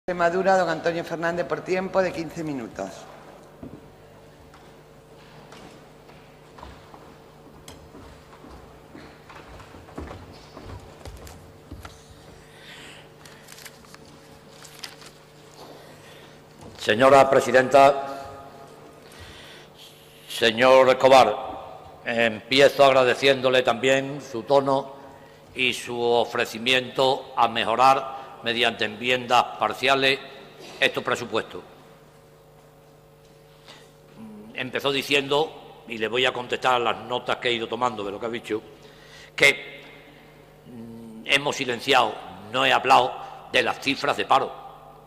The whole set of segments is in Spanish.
Extremadura, don Antonio Fernández, por tiempo de 15 minutos. Señora presidenta, señor Escobar, empiezo agradeciéndole también su tono y su ofrecimiento a mejorar mediante enmiendas parciales estos presupuestos. Empezó diciendo, y le voy a contestar las notas que he ido tomando de lo que ha dicho, que hemos silenciado, no he hablado de las cifras de paro,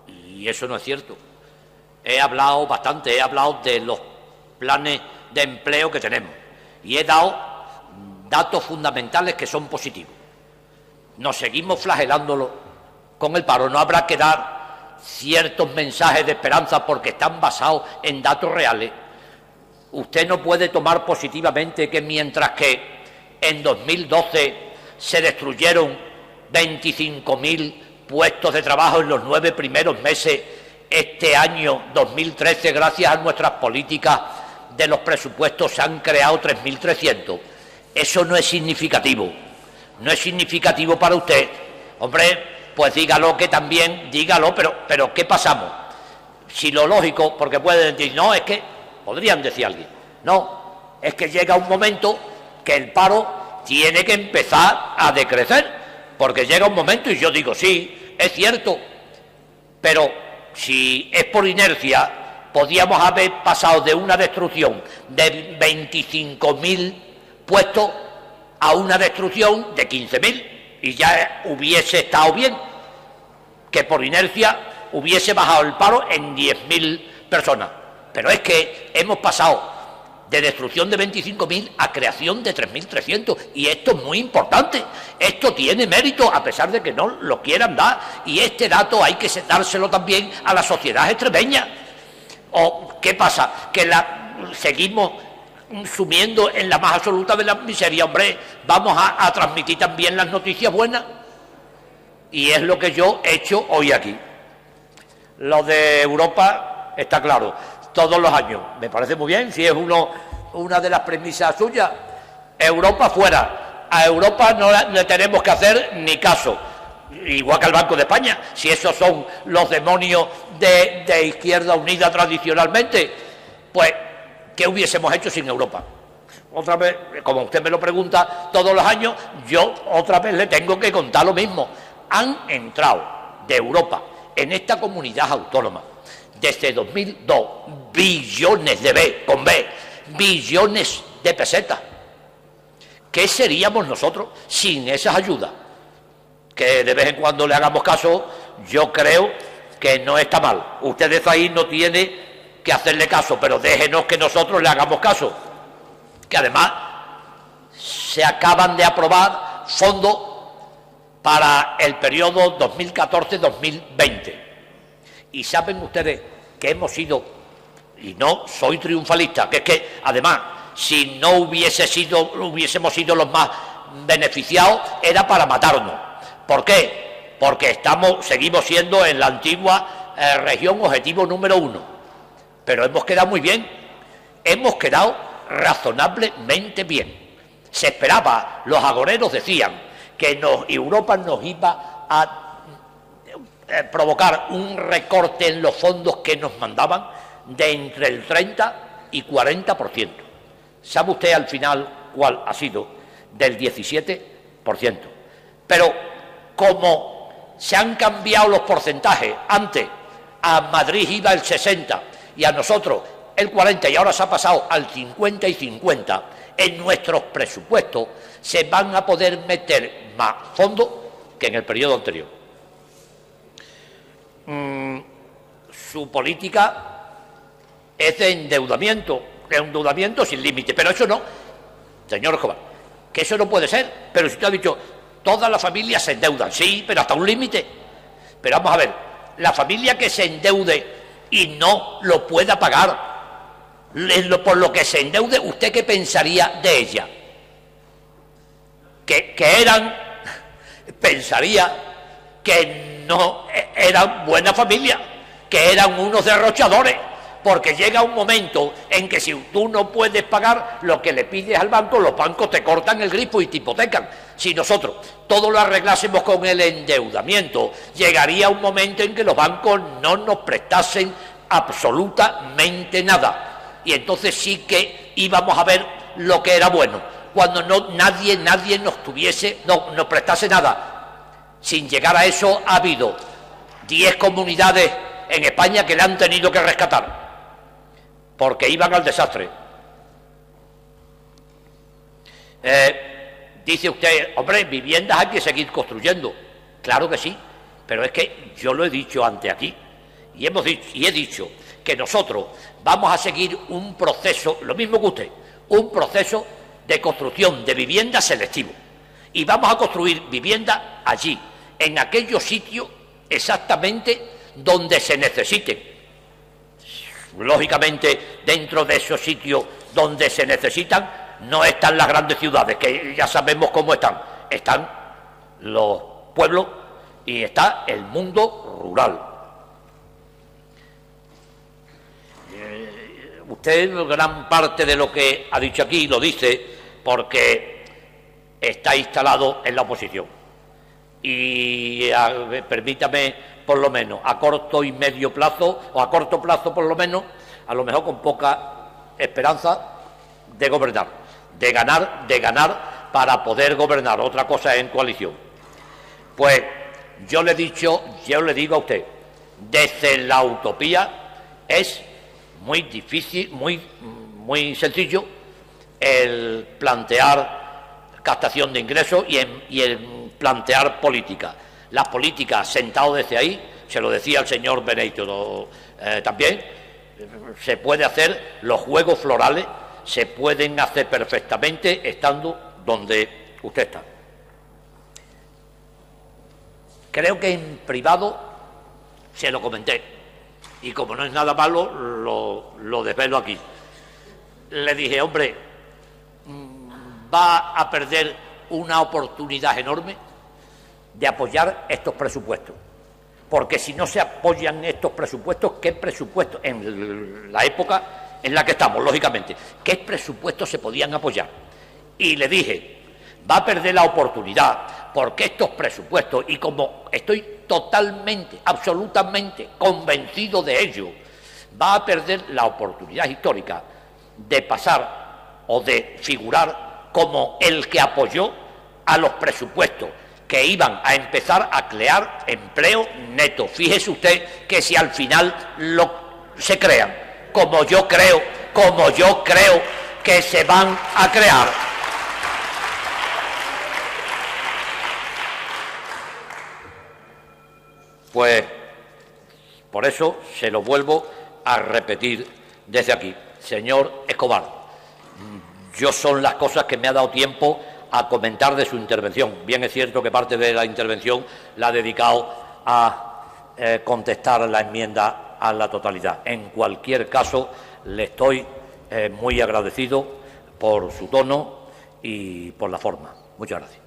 y eso no es cierto. He hablado bastante, he hablado de los planes de empleo que tenemos y he dado datos fundamentales que son positivos. Nos seguimos flagelándolo con el paro, no habrá que dar ciertos mensajes de esperanza porque están basados en datos reales. Usted no puede tomar positivamente que mientras que en 2012 se destruyeron 25.000 puestos de trabajo en los 9 primeros meses, este año 2013, gracias a nuestras políticas de los presupuestos, se han creado 3.300. Eso no es significativo. No es significativo para usted. Hombre, pues dígalo, que también, dígalo, pero ¿qué pasamos? Si lo lógico, porque pueden decir, no, es que, podrían decir alguien, no, es que llega un momento que el paro tiene que empezar a decrecer, porque llega un momento, y yo digo, sí, es cierto, pero si es por inercia, podíamos haber pasado de una destrucción de 25.000 puestos a una destrucción de 15.000 y ya hubiese estado bien, que por inercia hubiese bajado el paro en 10.000 personas. Pero es que hemos pasado de destrucción de 25.000 a creación de 3.300 y esto es muy importante, esto tiene mérito a pesar de que no lo quieran dar y este dato hay que dárselo también a la sociedad extremeña. ¿O qué pasa? Que seguimos sumiendo en la más absoluta de la miseria. Hombre, vamos a transmitir también las noticias buenas y es lo que yo he hecho hoy aquí. Lo de Europa está claro, todos los años, me parece muy bien, si es una de las premisas suyas. Europa fuera, a Europa no le tenemos que hacer ni caso, igual que al Banco de España, si esos son los demonios de Izquierda Unida tradicionalmente, pues ¿qué hubiésemos hecho sin Europa? Otra vez, como usted me lo pregunta todos los años, yo otra vez le tengo que contar lo mismo. Han entrado de Europa en esta comunidad autónoma desde 2002 billones billones de pesetas. ¿Qué seríamos nosotros sin esas ayudas? Que de vez en cuando le hagamos caso, yo creo que no está mal. Ustedes ahí no tienen que hacerle caso, pero déjenos que nosotros le hagamos caso. Que además se acaban de aprobar fondos para el periodo 2014-2020. Y saben ustedes que hemos sido, y no soy triunfalista, que es que además si no hubiésemos sido los más beneficiados era para matarnos. ¿Por qué? Porque seguimos siendo en la antigua región objetivo número 1. Pero hemos quedado muy bien, hemos quedado razonablemente bien. Se esperaba, los agoreros decían que Europa nos iba a provocar un recorte en los fondos que nos mandaban de entre el 30 y 40%. ¿Sabe usted al final cuál ha sido? Del 17%. Pero como se han cambiado los porcentajes, antes a Madrid iba el 60% y a nosotros el 40%, y ahora se ha pasado al 50 y 50%, en nuestros presupuestos se van a poder meter más fondos que en el periodo anterior. Su política es de endeudamiento sin límite, pero eso no, señor Escobar, que eso no puede ser. Pero si usted ha dicho, todas las familias se endeudan, sí, pero hasta un límite. Pero vamos a ver, la familia que se endeude y no lo pueda pagar, por lo que se endeude, ¿usted qué pensaría de ella? Pensaría que no eran buena familia, que eran unos derrochadores, porque llega un momento en que si tú no puedes pagar lo que le pides al banco, los bancos te cortan el grifo y te hipotecan. Si nosotros todo lo arreglásemos con el endeudamiento, llegaría un momento en que los bancos no nos prestasen absolutamente nada. Y entonces sí que íbamos a ver lo que era bueno, cuando nadie nos prestase nada. Sin llegar a eso, ha habido 10 comunidades en España que le han tenido que rescatar, porque iban al desastre. Dice usted, hombre, viviendas hay que seguir construyendo. Claro que sí, pero es que yo lo he dicho antes aquí, y he dicho que nosotros vamos a seguir un proceso, lo mismo que usted, un proceso de construcción de vivienda selectivo. Y vamos a construir vivienda allí, en aquellos sitios exactamente donde se necesiten. Lógicamente, dentro de esos sitios donde se necesitan, no están las grandes ciudades, que ya sabemos cómo están. Están los pueblos y está el mundo rural. Usted, gran parte de lo que ha dicho aquí, lo dice porque está instalado en la oposición. Y permítame, por lo menos, a corto y medio plazo, o a corto plazo por lo menos, a lo mejor con poca esperanza de gobernar, de ganar para poder gobernar. Otra cosa es en coalición. Pues yo le digo a usted, desde la utopía es muy difícil, muy sencillo el plantear captación de ingresos y el plantear política. Las políticas, sentado desde ahí, se lo decía el señor Benito también, se puede hacer, los juegos florales se pueden hacer perfectamente estando donde usted está. Creo que en privado se lo comenté, y como no es nada malo, lo desvelo aquí. Le dije, hombre, va a perder una oportunidad enorme de apoyar estos presupuestos, porque si no se apoyan estos presupuestos, ¿qué presupuestos? En la época en la que estamos, lógicamente, ¿qué presupuestos se podían apoyar? Y le dije, va a perder la oportunidad, porque estos presupuestos, y como estoy totalmente, absolutamente convencido de ello, va a perder la oportunidad histórica de pasar o de figurar como el que apoyó a los presupuestos que iban a empezar a crear empleo neto. Fíjese usted que si al final se crean, como yo creo que se van a crear, pues por eso se lo vuelvo a repetir desde aquí. Señor Escobar, yo son las cosas que me ha dado tiempo a comentar de su intervención. Bien es cierto que parte de la intervención la ha dedicado a contestar la enmienda a la totalidad. En cualquier caso, le estoy muy agradecido por su tono y por la forma. Muchas gracias.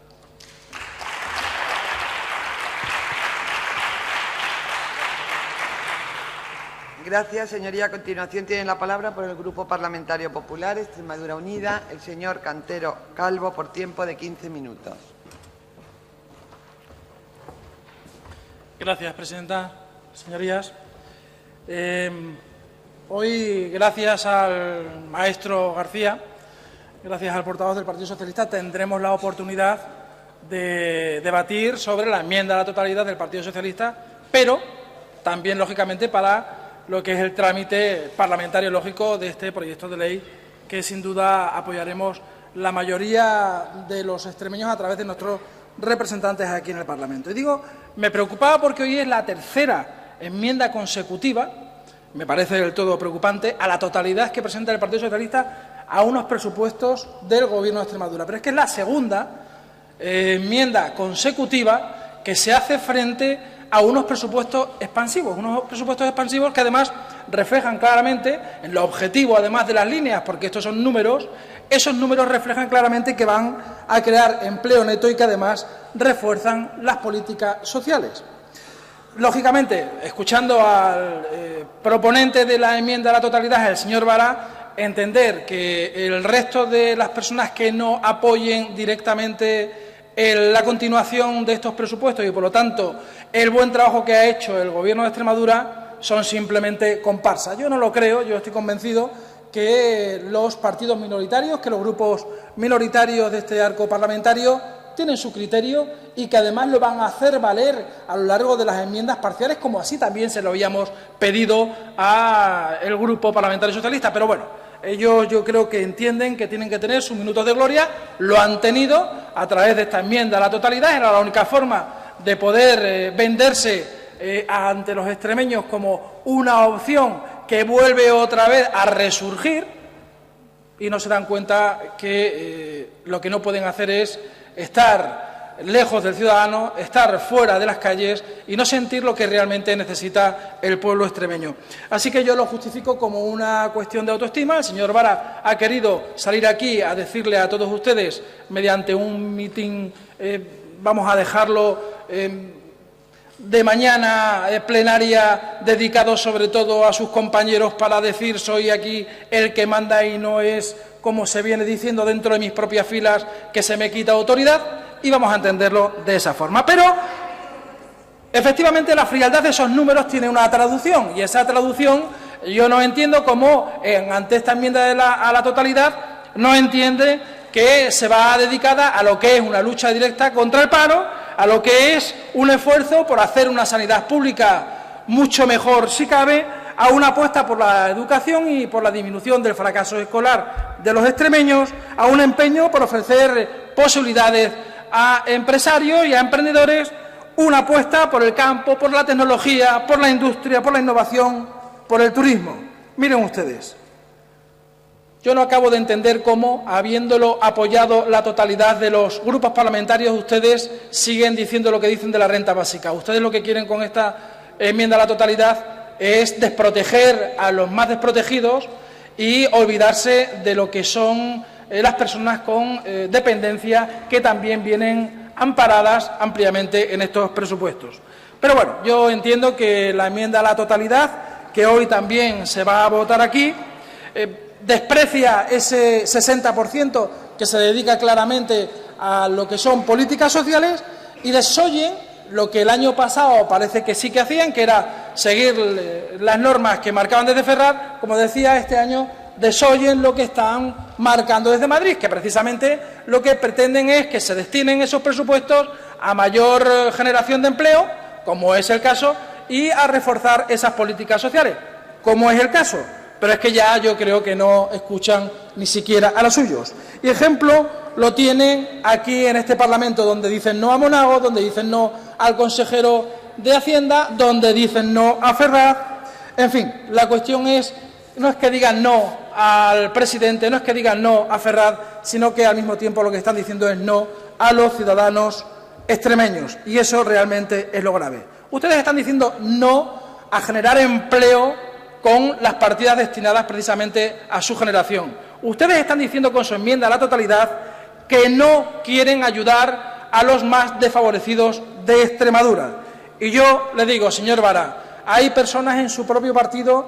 Gracias, señoría. A continuación tiene la palabra por el Grupo Parlamentario Popular, Extremadura Unida, el señor Cantero Calvo, por tiempo de 15 minutos. Gracias, presidenta. Señorías, hoy, gracias al maestro García, gracias al portavoz del Partido Socialista, tendremos la oportunidad de debatir sobre la enmienda a la totalidad del Partido Socialista, pero también, lógicamente, para lo que es el trámite parlamentario lógico de este proyecto de ley, que sin duda apoyaremos la mayoría de los extremeños a través de nuestros representantes aquí en el Parlamento. Y digo, me preocupaba porque hoy es la tercera enmienda consecutiva, me parece del todo preocupante, a la totalidad que presenta el Partido Socialista a unos presupuestos del Gobierno de Extremadura. Pero es que es la segunda enmienda consecutiva que se hace frente a unos presupuestos expansivos que además reflejan claramente en los objetivos, además de las líneas, porque estos son números, esos números reflejan claramente que van a crear empleo neto y que además refuerzan las políticas sociales. Lógicamente, escuchando al proponente de la enmienda a la totalidad, el señor Vara, entender que el resto de las personas que no apoyen directamente la continuación de estos presupuestos y, por lo tanto, el buen trabajo que ha hecho el Gobierno de Extremadura son simplemente comparsas. Yo no lo creo, yo estoy convencido que los partidos minoritarios, que los grupos minoritarios de este arco parlamentario tienen su criterio y que además lo van a hacer valer a lo largo de las enmiendas parciales, como así también se lo habíamos pedido al Grupo Parlamentario Socialista. Pero bueno, ellos yo creo que entienden que tienen que tener sus minutos de gloria, lo han tenido a través de esta enmienda a la totalidad, era la única forma de poder venderse ante los extremeños como una opción que vuelve otra vez a resurgir, y no se dan cuenta que lo que no pueden hacer es estar lejos del ciudadano, estar fuera de las calles y no sentir lo que realmente necesita el pueblo extremeño. Así que yo lo justifico como una cuestión de autoestima. El señor Vara ha querido salir aquí a decirle a todos ustedes, mediante un mitin, vamos a dejarlo de mañana plenaria, dedicado sobre todo a sus compañeros, para decir soy aquí el que manda y no es, como se viene diciendo dentro de mis propias filas, que se me quita autoridad, y vamos a entenderlo de esa forma. Pero, efectivamente, la frialdad de esos números tiene una traducción, y esa traducción yo no entiendo cómo, ante esta enmienda a la totalidad, no entiende que se va dedicada a lo que es una lucha directa contra el paro, a lo que es un esfuerzo por hacer una sanidad pública mucho mejor, si cabe, a una apuesta por la educación y por la disminución del fracaso escolar de los extremeños, a un empeño por ofrecer posibilidades a empresarios y a emprendedores, una apuesta por el campo, por la tecnología, por la industria, por la innovación, por el turismo. Miren ustedes, yo no acabo de entender cómo, habiéndolo apoyado la totalidad de los grupos parlamentarios, ustedes siguen diciendo lo que dicen de la renta básica. Ustedes lo que quieren con esta enmienda a la totalidad es desproteger a los más desprotegidos y olvidarse de lo que son las personas con dependencia, que también vienen amparadas ampliamente en estos presupuestos. Pero bueno, yo entiendo que la enmienda a la totalidad, que hoy también se va a votar aquí, desprecia ese 60% que se dedica claramente a lo que son políticas sociales y desoyen lo que el año pasado parece que sí que hacían, que era seguir las normas que marcaban desde Ferraz. Como decía, este año desoyen lo que están marcando desde Madrid, que precisamente lo que pretenden es que se destinen esos presupuestos a mayor generación de empleo, como es el caso, y a reforzar esas políticas sociales, como es el caso. Pero es que ya yo creo que no escuchan ni siquiera a los suyos. Y ejemplo lo tienen aquí en este Parlamento, donde dicen no a Monago, donde dicen no al consejero de Hacienda, donde dicen no a Ferraz. En fin, la cuestión no es que digan no al presidente, no es que digan no a Ferraz, sino que al mismo tiempo lo que están diciendo es no a los ciudadanos extremeños. Y eso realmente es lo grave. Ustedes están diciendo no a generar empleo con las partidas destinadas precisamente a su generación. Ustedes están diciendo con su enmienda a la totalidad que no quieren ayudar a los más desfavorecidos de Extremadura. Y yo le digo, señor Vara, hay personas en su propio partido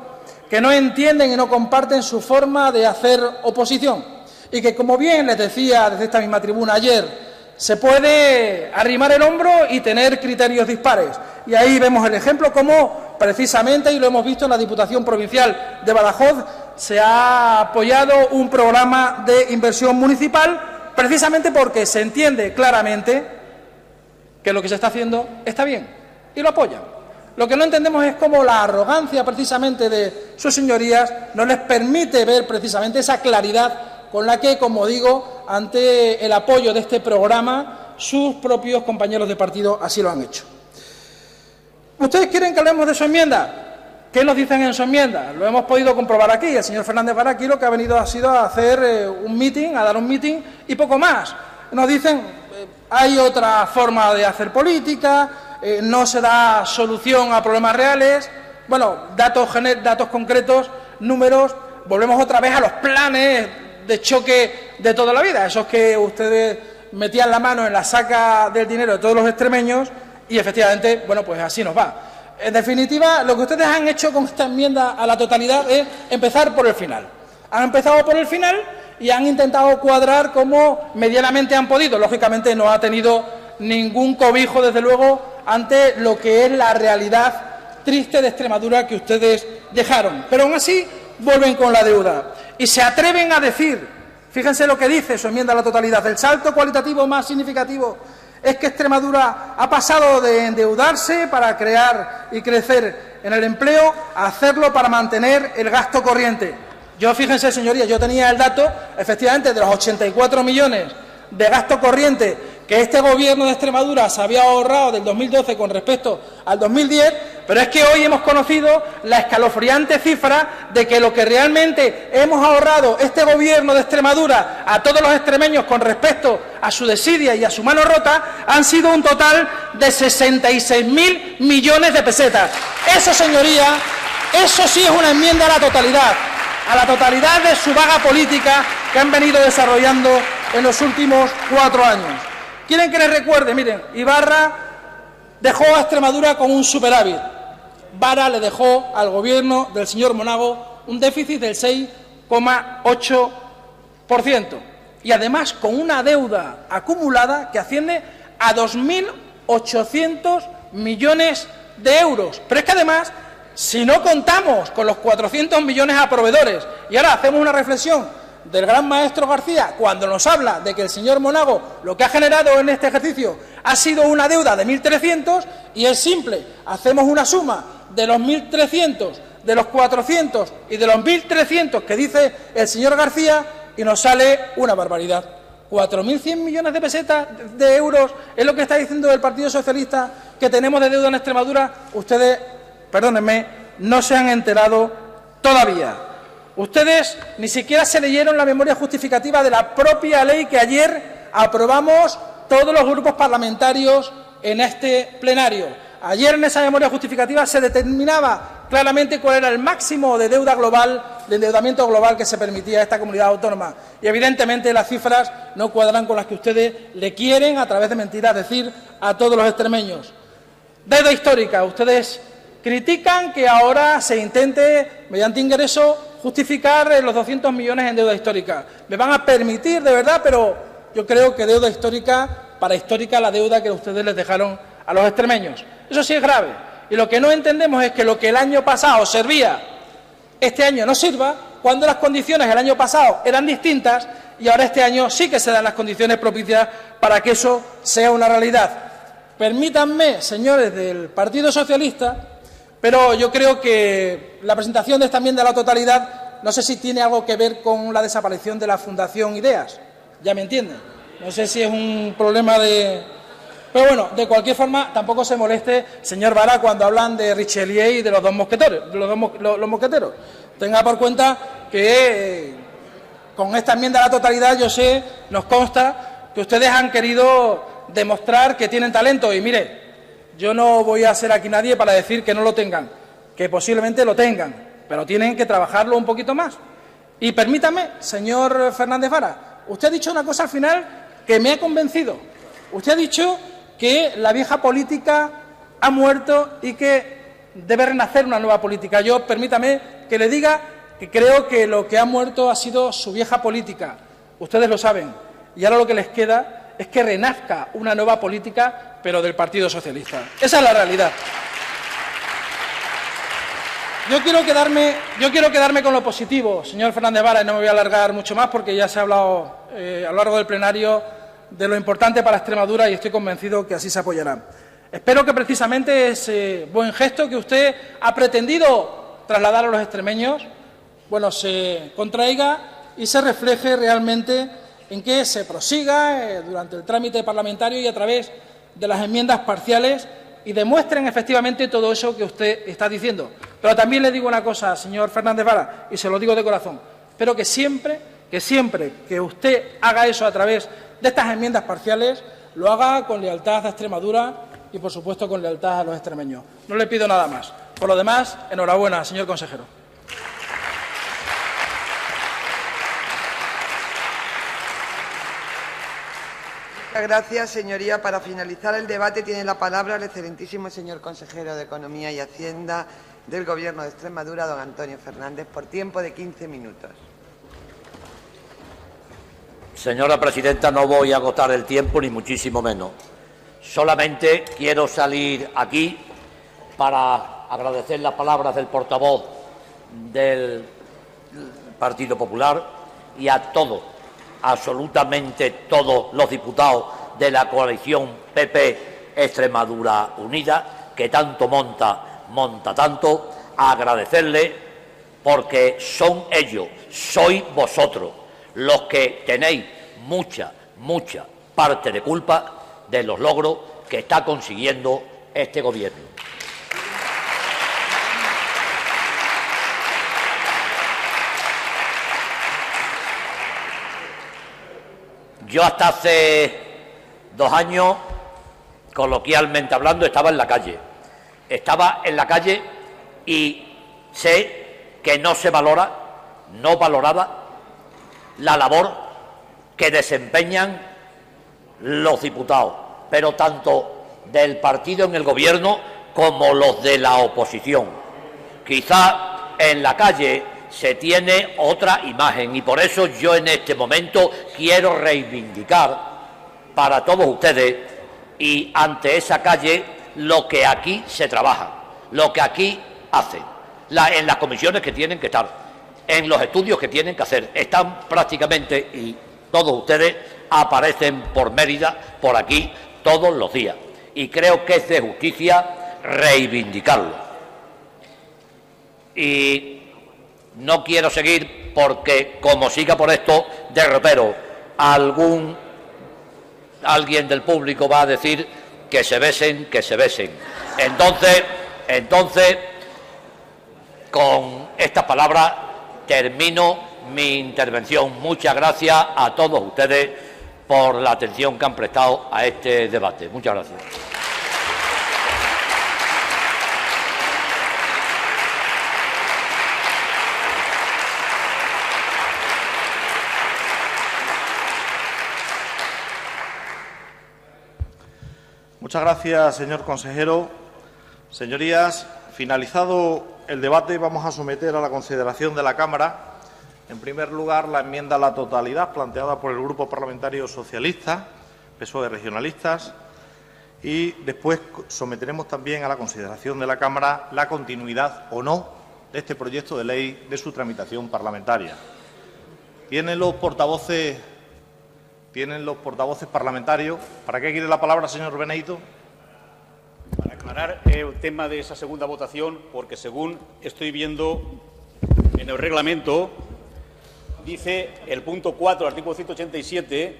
que no entienden y no comparten su forma de hacer oposición y que, como bien les decía desde esta misma tribuna ayer, se puede arrimar el hombro y tener criterios dispares. Y ahí vemos el ejemplo cómo, precisamente, y lo hemos visto en la Diputación Provincial de Badajoz, se ha apoyado un programa de inversión municipal, precisamente porque se entiende claramente que lo que se está haciendo está bien, y lo apoyan. Lo que no entendemos es cómo la arrogancia, precisamente, de sus señorías no les permite ver precisamente esa claridad con la que, como digo, ante el apoyo de este programa, sus propios compañeros de partido así lo han hecho. ¿Ustedes quieren que hablemos de su enmienda? ¿Qué nos dicen en su enmienda? Lo hemos podido comprobar aquí. El señor Fernández Vara aquí lo que ha venido ha sido a hacer un mitin, a dar un mitin y poco más. Nos dicen, hay otra forma de hacer política, no se da solución a problemas reales. Bueno, datos concretos, números, volvemos otra vez a los planes de choque de toda la vida, esos que ustedes metían la mano en la saca del dinero de todos los extremeños y efectivamente, bueno, pues así nos va. En definitiva, lo que ustedes han hecho con esta enmienda a la totalidad es empezar por el final. Han empezado por el final y han intentado cuadrar como medianamente han podido. Lógicamente no ha tenido ningún cobijo, desde luego, ante lo que es la realidad triste de Extremadura que ustedes dejaron. Pero aún así vuelven con la deuda y se atreven a decir, fíjense lo que dice su enmienda a la totalidad, el salto cualitativo más significativo es que Extremadura ha pasado de endeudarse para crear y crecer en el empleo a hacerlo para mantener el gasto corriente. Yo, fíjense, señorías, yo tenía el dato, efectivamente, de los 84 millones de gasto corriente que este Gobierno de Extremadura se había ahorrado del 2012 con respecto al 2010, pero es que hoy hemos conocido la escalofriante cifra de que lo que realmente hemos ahorrado este Gobierno de Extremadura a todos los extremeños con respecto a su desidia y a su mano rota han sido un total de 66.000 millones de pesetas. Eso, señoría, eso sí es una enmienda a la totalidad de su vaga política que han venido desarrollando en los últimos 4 años. ¿Quieren que les recuerde? Miren, Ibarra dejó a Extremadura con un superávit. Vara le dejó al Gobierno del señor Monago un déficit del 6,8%. Y además con una deuda acumulada que asciende a 2.800 millones de euros. Pero es que además, si no contamos con los 400 millones a proveedores, y ahora hacemos una reflexión del gran maestro García, cuando nos habla de que el señor Monago lo que ha generado en este ejercicio ha sido una deuda de 1.300, y es simple, hacemos una suma de los 1.300, de los 400 y de los 1.300 que dice el señor García, y nos sale una barbaridad. 4.100 millones de pesetas, de euros, es lo que está diciendo el Partido Socialista que tenemos de deuda en Extremadura. Ustedes, perdónenme, no se han enterado todavía. Ustedes ni siquiera se leyeron la memoria justificativa de la propia ley que ayer aprobamos todos los grupos parlamentarios en este plenario. Ayer en esa memoria justificativa se determinaba claramente cuál era el máximo de deuda global, de endeudamiento global que se permitía a esta comunidad autónoma. Y evidentemente las cifras no cuadran con las que ustedes le quieren, a través de mentiras, decir a todos los extremeños. Deuda histórica. Ustedes critican que ahora se intente, mediante ingreso, justificar los 200 millones en deuda histórica. Me van a permitir, de verdad, pero yo creo que deuda histórica, para histórica la deuda que ustedes les dejaron a los extremeños. Eso sí es grave. Y lo que no entendemos es que lo que el año pasado servía, este año no sirva, cuando las condiciones el año pasado eran distintas y ahora este año sí que se dan las condiciones propicias para que eso sea una realidad. Permítanme, señores del Partido Socialista, pero yo creo que la presentación de esta enmienda a la totalidad no sé si tiene algo que ver con la desaparición de la Fundación Ideas. ¿Ya me entienden? No sé si es un problema de... Pero bueno, de cualquier forma, tampoco se moleste, señor Vara, cuando hablan de Richelieu y de los dos mosqueteros. Los mosqueteros. Tenga por cuenta que con esta enmienda a la totalidad, yo sé, nos consta que ustedes han querido demostrar que tienen talento. Y mire, yo no voy a ser aquí nadie para decir que no lo tengan, que posiblemente lo tengan, pero tienen que trabajarlo un poquito más. Y permítame, señor Fernández Vara, usted ha dicho una cosa al final que me ha convencido. Usted ha dicho que la vieja política ha muerto y que debe renacer una nueva política. Yo, permítame que le diga que creo que lo que ha muerto ha sido su vieja política. Ustedes lo saben. Y ahora lo que les queda es que renazca una nueva política, pero del Partido Socialista. Esa es la realidad. Yo quiero quedarme con lo positivo, señor Fernández Vara, y no me voy a alargar mucho más porque ya se ha hablado a lo largo del plenario de lo importante para Extremadura y estoy convencido que así se apoyará. Espero que precisamente ese buen gesto que usted ha pretendido trasladar a los extremeños, bueno, se contraiga y se refleje realmente en que se prosiga durante el trámite parlamentario y a través de las enmiendas parciales y demuestren efectivamente todo eso que usted está diciendo. Pero también le digo una cosa, señor Fernández Vara, y se lo digo de corazón, espero que siempre que usted haga eso a través de estas enmiendas parciales, lo haga con lealtad a Extremadura y, por supuesto, con lealtad a los extremeños. No le pido nada más. Por lo demás, enhorabuena, señor consejero. Muchas gracias, señoría. Para finalizar el debate tiene la palabra el excelentísimo señor consejero de Economía y Hacienda del Gobierno de Extremadura, don Antonio Fernández, por tiempo de 15 minutos. Señora presidenta, no voy a agotar el tiempo, ni muchísimo menos. Solamente quiero salir aquí para agradecer las palabras del portavoz del Partido Popular y a todos, absolutamente todos los diputados de la coalición PP Extremadura Unida, que tanto monta tanto, a agradecerle porque son ellos, sois vosotros, los que tenéis mucha parte de culpa de los logros que está consiguiendo este Gobierno. Yo hasta hace 2 años, coloquialmente hablando, estaba en la calle. Estaba en la calle y sé que no valoraba la labor que desempeñan los diputados, pero tanto del partido en el Gobierno como los de la oposición. Quizá en la calle se tiene otra imagen y por eso yo en este momento quiero reivindicar para todos ustedes y ante esa calle lo que aquí se trabaja, lo que aquí hacen, en las comisiones que tienen que estar, en los estudios que tienen que hacer. Están prácticamente, y todos ustedes aparecen por Mérida, por aquí, todos los días. Y creo que es de justicia reivindicarlo. Y no quiero seguir porque, como siga por esto de ropero, alguien del público va a decir que se besen. Entonces, con estas palabras termino mi intervención. Muchas gracias a todos ustedes por la atención que han prestado a este debate. Muchas gracias. Muchas gracias, señor consejero. Señorías, finalizado el debate, vamos a someter a la consideración de la Cámara, en primer lugar, la enmienda a la totalidad planteada por el Grupo Parlamentario Socialista, PSOE Regionalistas, y después someteremos también a la consideración de la Cámara la continuidad o no de este proyecto de ley de su tramitación parlamentaria. ¿Tienen los portavoces parlamentarios? ¿Para qué quiere la palabra, señor Benedito? Para aclarar el tema de esa segunda votación, porque según estoy viendo en el reglamento, dice el punto 4 del artículo 187,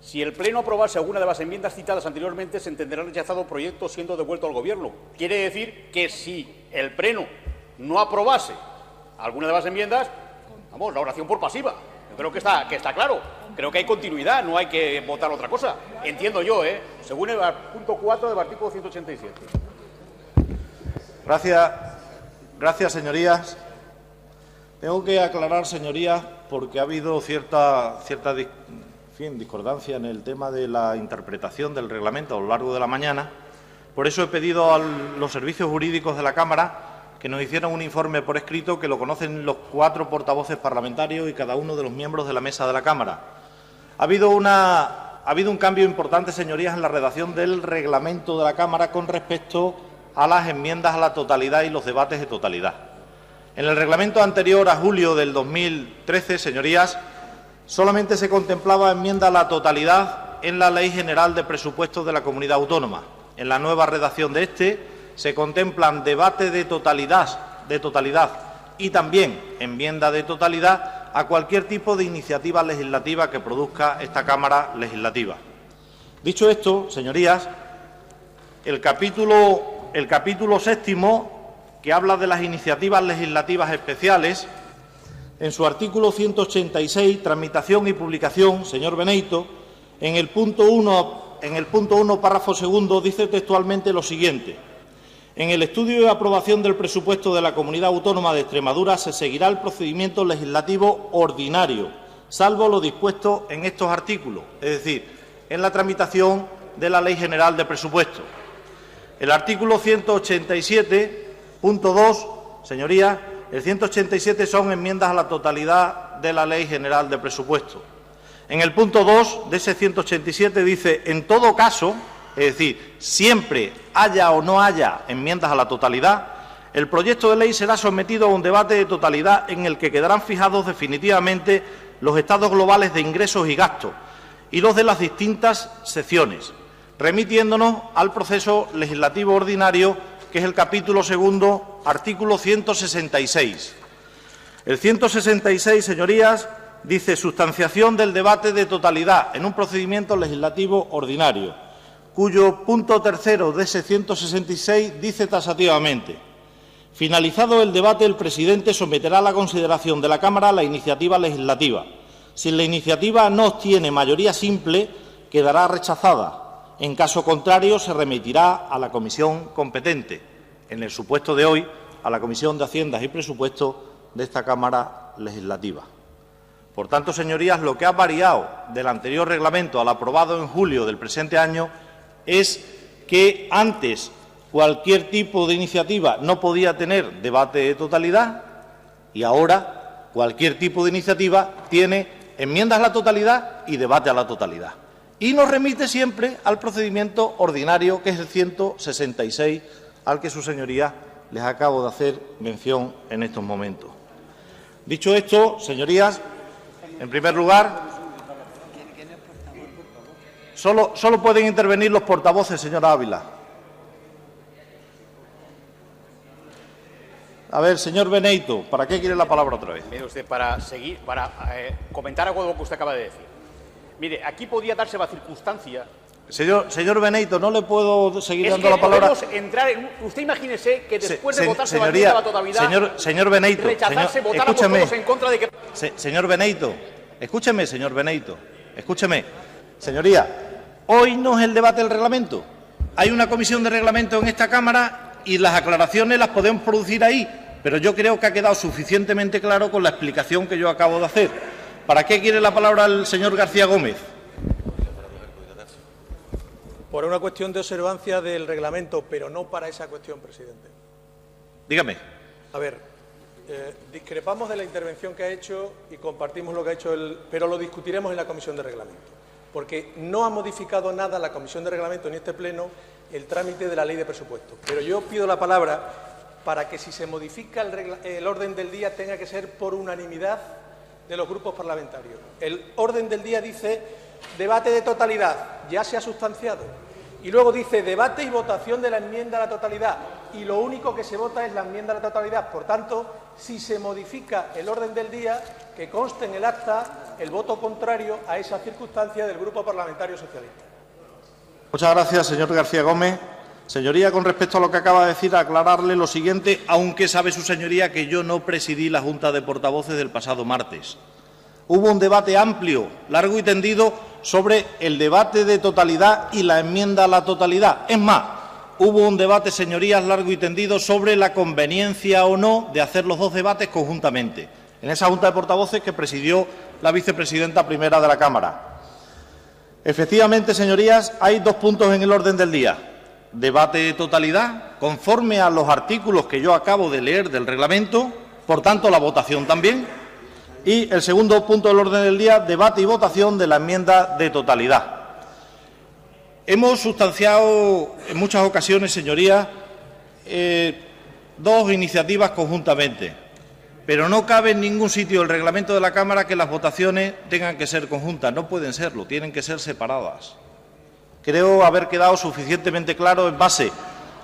si el Pleno aprobase alguna de las enmiendas citadas anteriormente, se entenderá rechazado proyecto siendo devuelto al Gobierno. Quiere decir que si el Pleno no aprobase alguna de las enmiendas, vamos, la oración por pasiva. Yo creo que está claro. Creo que hay continuidad, no hay que votar otra cosa. Entiendo yo, según el punto 4 del artículo 187. Gracias, señorías. Tengo que aclarar, señorías, porque ha habido cierta discordancia en el tema de la interpretación del reglamento a lo largo de la mañana. Por eso he pedido a los servicios jurídicos de la Cámara que nos hicieran un informe por escrito, que lo conocen los 4 portavoces parlamentarios y cada uno de los miembros de la mesa de la Cámara. Ha habido un cambio importante, señorías, en la redacción del reglamento de la Cámara con respecto a las enmiendas a la totalidad y los debates de totalidad. En el reglamento anterior a julio del 2013, señorías, solamente se contemplaba enmienda a la totalidad en la Ley General de Presupuestos de la Comunidad Autónoma. En la nueva redacción de se contemplan debate de totalidad y también enmienda de totalidad a cualquier tipo de iniciativa legislativa que produzca esta Cámara Legislativa. Dicho esto, señorías, el capítulo 6º, que habla de las iniciativas legislativas especiales, en su artículo 186, tramitación y publicación, señor Benedito, en el punto 1, párrafo segundo, dice textualmente lo siguiente: en el estudio y aprobación del presupuesto de la Comunidad Autónoma de Extremadura se seguirá el procedimiento legislativo ordinario, salvo lo dispuesto en estos artículos. Es decir, en la tramitación de la Ley General de Presupuestos. El artículo 187.2, señorías, el 187 son enmiendas a la totalidad de la Ley General de Presupuestos. En el punto 2 de ese 187 dice, en todo caso, es decir, siempre haya o no haya enmiendas a la totalidad, el proyecto de ley será sometido a un debate de totalidad en el que quedarán fijados definitivamente los estados globales de ingresos y gastos y los de las distintas secciones, remitiéndonos al proceso legislativo ordinario, que es el capítulo segundo, artículo 166. El 166, señorías, dice sustanciación del debate de totalidad en un procedimiento legislativo ordinario, cuyo punto tercero de ese 166 dice taxativamente: finalizado el debate, el presidente someterá a la consideración de la Cámara la iniciativa legislativa. Si la iniciativa no obtiene mayoría simple, quedará rechazada. En caso contrario, se remitirá a la comisión competente, en el supuesto de hoy, a la Comisión de Hacienda y Presupuestos de esta Cámara legislativa. Por tanto, señorías, lo que ha variado del anterior reglamento al aprobado en julio del presente año es que antes cualquier tipo de iniciativa no podía tener debate de totalidad y ahora cualquier tipo de iniciativa tiene enmiendas a la totalidad y debate a la totalidad. Y nos remite siempre al procedimiento ordinario, que es el 166, al que sus señorías les acabo de hacer mención en estos momentos. Dicho esto, señorías, en primer lugar, solo pueden intervenir los portavoces, señora Ávila. A ver, señor Benito, ¿para qué quiere la palabra otra vez? Mire usted, para comentar algo de lo que usted acaba de decir. Mire, aquí podía darse la circunstancia. Señor Benito, no le puedo seguir dando la palabra. Usted imagínese que después de votarse la enmienda a la totalidad, señor Benito, votáramos todos en contra de que... Señor Benito, escúcheme, señor Benito, escúcheme. Señoría, hoy no es el debate del reglamento. Hay una comisión de reglamento en esta Cámara y las aclaraciones las podemos producir ahí, pero yo creo que ha quedado suficientemente claro con la explicación que yo acabo de hacer. ¿Para qué quiere la palabra el señor García Gómez? Por una cuestión de observancia del reglamento, pero no para esa cuestión, presidente. Dígame. A ver, discrepamos de la intervención que ha hecho y compartimos lo que ha hecho él, pero lo discutiremos en la comisión de reglamento, porque no ha modificado nada la comisión de reglamento ni este pleno el trámite de la ley de presupuestos. Pero yo pido la palabra para que, si se modifica el orden del día, tenga que ser por unanimidad de los grupos parlamentarios. El orden del día dice debate de totalidad, ya se ha sustanciado, y luego dice debate y votación de la enmienda a la totalidad, y lo único que se vota es la enmienda a la totalidad. Por tanto, si se modifica el orden del día, que conste en el acta el voto contrario a esa circunstancia del Grupo Parlamentario Socialista. Muchas gracias, señor García Gómez. Señoría, con respecto a lo que acaba de decir, aclararle lo siguiente, aunque sabe su señoría que yo no presidí la Junta de Portavoces del pasado martes. Hubo un debate amplio, largo y tendido, sobre el debate de totalidad y la enmienda a la totalidad. Es más, hubo un debate, señorías, largo y tendido sobre la conveniencia o no de hacer los dos debates conjuntamente, en esa Junta de Portavoces que presidió la vicepresidenta primera de la Cámara. Efectivamente, señorías, hay dos puntos en el orden del día. Debate de totalidad, conforme a los artículos que yo acabo de leer del reglamento, por tanto, la votación también. Y el segundo punto del orden del día, debate y votación de la enmienda de totalidad. Hemos sustanciado en muchas ocasiones, señorías, dos iniciativas conjuntamente, pero no cabe en ningún sitio del reglamento de la Cámara que las votaciones tengan que ser conjuntas. No pueden serlo, tienen que ser separadas. Creo haber quedado suficientemente claro en base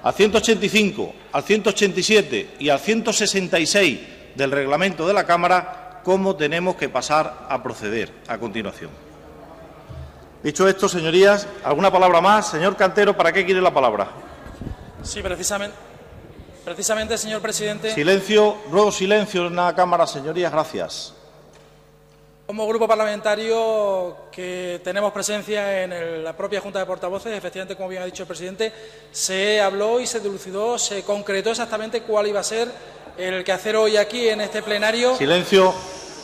al 185, al 187 y al 166 del reglamento de la Cámara cómo tenemos que pasar a proceder a continuación. Dicho esto, señorías, ¿alguna palabra más? Señor Cantero, ¿para qué quiere la palabra? Sí, precisamente, señor presidente. Silencio, ruego silencio en la Cámara, señorías, gracias. Como grupo parlamentario que tenemos presencia en la propia Junta de Portavoces, efectivamente, como bien ha dicho el presidente, se habló y se dilucidó, se concretó exactamente cuál iba a ser el quehacer hoy aquí en este plenario. Silencio.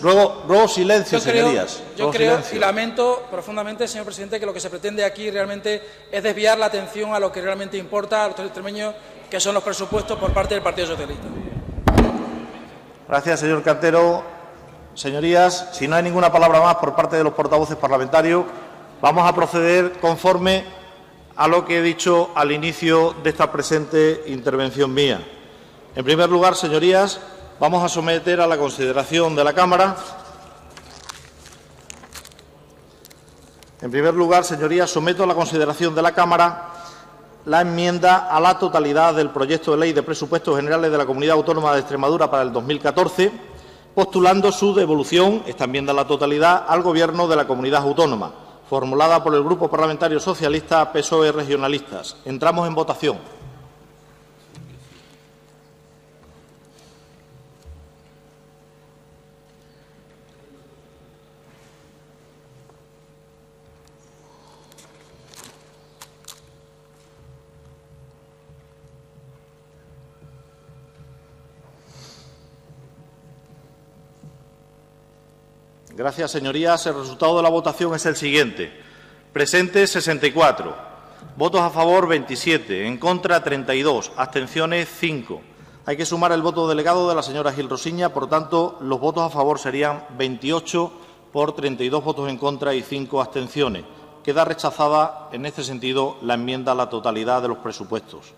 Ruego silencio, señorías. Yo creo y lamento profundamente, señor presidente, que lo que se pretende aquí realmente es desviar la atención a lo que realmente importa a los extremeños, que son los presupuestos por parte del Partido Socialista. Gracias, señor Cantero. Señorías, si no hay ninguna palabra más por parte de los portavoces parlamentarios, vamos a proceder conforme a lo que he dicho al inicio de esta presente intervención mía. En primer lugar, señorías, vamos a someter a la consideración de la Cámara. En primer lugar, señorías, someto a la consideración de la Cámara la enmienda a la totalidad del proyecto de ley de presupuestos generales de la Comunidad Autónoma de Extremadura para el 2014, postulando su devolución, esta enmienda a la totalidad, al Gobierno de la Comunidad Autónoma, formulada por el Grupo Parlamentario Socialista, PSOE Regionalistas. Entramos en votación. Gracias, señorías. El resultado de la votación es el siguiente. Presentes, 64. Votos a favor, 27. En contra, 32. Abstenciones, 5. Hay que sumar el voto delegado de la señora Gil Rosiña. Por tanto, los votos a favor serían 28 por 32 votos en contra y 5 abstenciones. Queda rechazada, en este sentido, la enmienda a la totalidad de los presupuestos.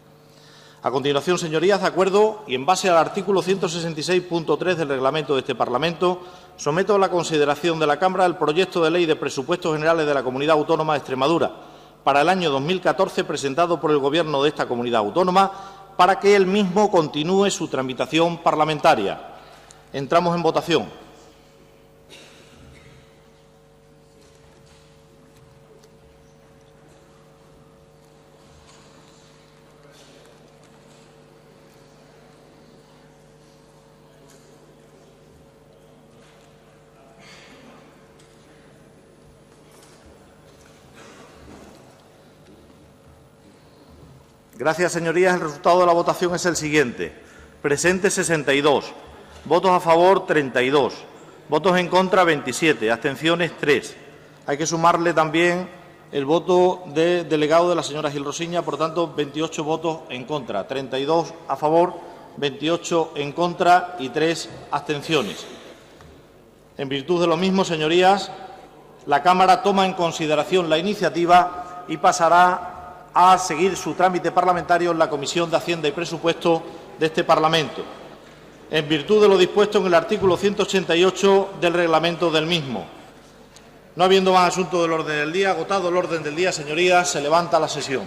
A continuación, señorías, de acuerdo y en base al artículo 166.3 del reglamento de este Parlamento, someto a la consideración de la Cámara el proyecto de ley de presupuestos generales de la Comunidad Autónoma de Extremadura para el año 2014, presentado por el Gobierno de esta Comunidad Autónoma, para que el mismo continúe su tramitación parlamentaria. Entramos en votación. Gracias, señorías. El resultado de la votación es el siguiente. Presentes, 62. Votos a favor, 32. Votos en contra, 27. Abstenciones, 3. Hay que sumarle también el voto del delegado de la señora Gil Rosiña, por tanto, 28 votos en contra. 32 a favor, 28 en contra y 3 abstenciones. En virtud de lo mismo, señorías, la Cámara toma en consideración la iniciativa y pasará a seguir su trámite parlamentario en la Comisión de Hacienda y Presupuestos de este Parlamento, en virtud de lo dispuesto en el artículo 188 del reglamento del mismo. No habiendo más asuntos del orden del día, agotado el orden del día, señorías, se levanta la sesión.